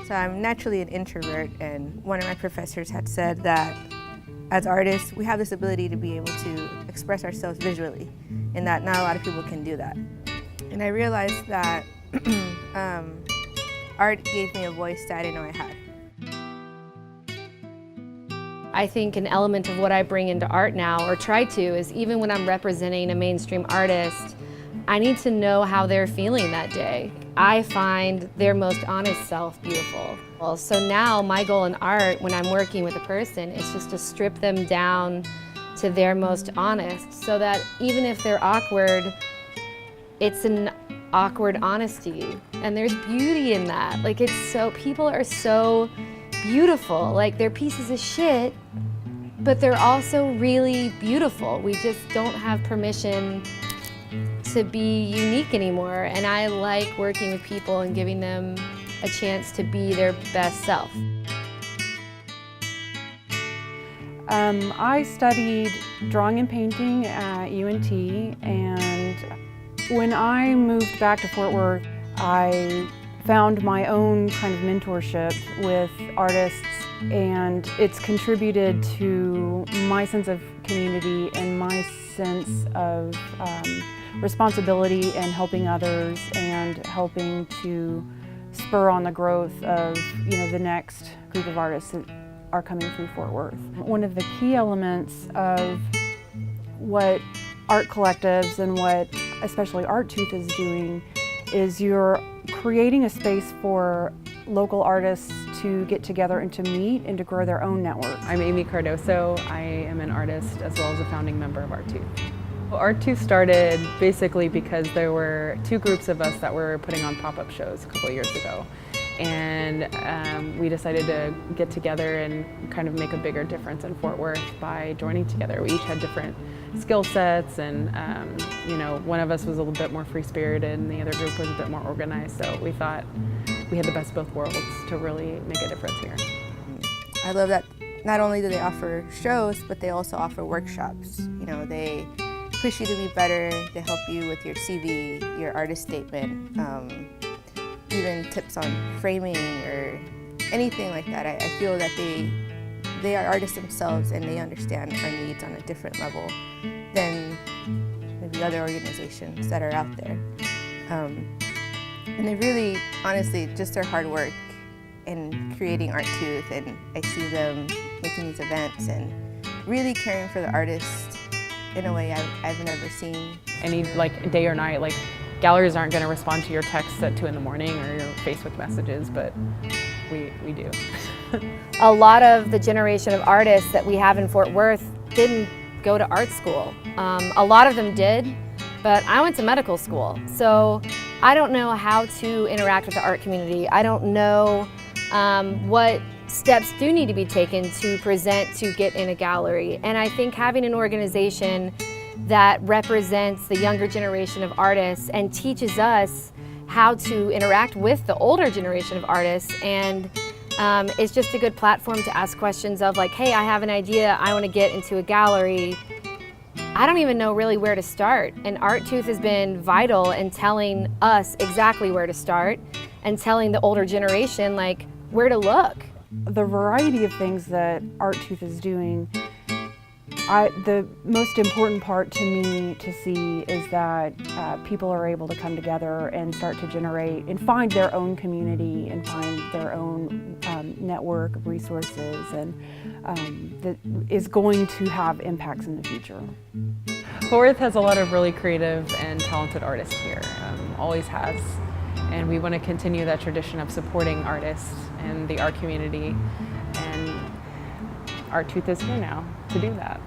So I'm naturally an introvert, and one of my professors had said that as artists, we have this ability to be able to express ourselves visually, and that not a lot of people can do that. And I realized that art gave me a voice that I didn't know I had. I think an element of what I bring into art now, or try to, is even when I'm representing a mainstream artist, I need to know how they're feeling that day. I find their most honest self beautiful. So now my goal in art, when I'm working with a person, is just to strip them down to their most honest, so that even if they're awkward, it's an awkward honesty. And there's beauty in that. Like, it's so, people are so beautiful. Like, they're pieces of shit, but they're also really beautiful. We just don't have permission to be unique anymore. And I like working with people and giving them a chance to be their best self. I studied drawing and painting at UNT, and when I moved back to Fort Worth, I found my own kind of mentorship with artists, and it's contributed to my sense of community and my sense of responsibility and helping others and helping to spur on the growth of, the next group of artists that are coming through Fort Worth. One of the key elements of what art collectives and what especially Art Tooth is doing is you're creating a space for local artists to get together and to meet and to grow their own network. I'm Amy Cardoso. I am an artist as well as a founding member of Art Tooth. Art Tooth started basically because there were two groups of us that were putting on pop-up shows a couple of years ago. And we decided to get together and kind of make a bigger difference in Fort Worth by joining together. We each had different skill sets, and one of us was a little bit more free-spirited and the other group was a bit more organized. So we thought we had the best of both worlds to really make a difference here. I love that not only do they offer shows, but they also offer workshops. They push you to be better, they help you with your CV, your artist statement, even tips on framing or anything like that. I feel that they are artists themselves, and they understand our needs on a different level than maybe other organizations that are out there. And they really, honestly, just their hard work in creating Art Tooth, and I see them making these events and really caring for the artist in a way I've never seen. Any day or night, galleries aren't going to respond to your texts at 2 in the morning or your Facebook messages, but we do. A lot of the generation of artists that we have in Fort Worth didn't go to art school. A lot of them did, but I went to medical school, so I don't know how to interact with the art community. I don't know what steps do need to be taken to present to get in a gallery. And I think having an organization that represents the younger generation of artists and teaches us how to interact with the older generation of artists, and it's just a good platform to ask questions of hey, I have an idea, I want to get into a gallery. I don't even know really where to start, and Art Tooth has been vital in telling us exactly where to start and telling the older generation where to look. The variety of things that Art Tooth is doing, the most important part to me to see is that people are able to come together and start to generate and find their own community and find their own network of resources, and that is going to have impacts in the future. Fort Worth has a lot of really creative and talented artists here, always has. And we want to continue that tradition of supporting artists and the art community, and Art Tooth is here now to do that.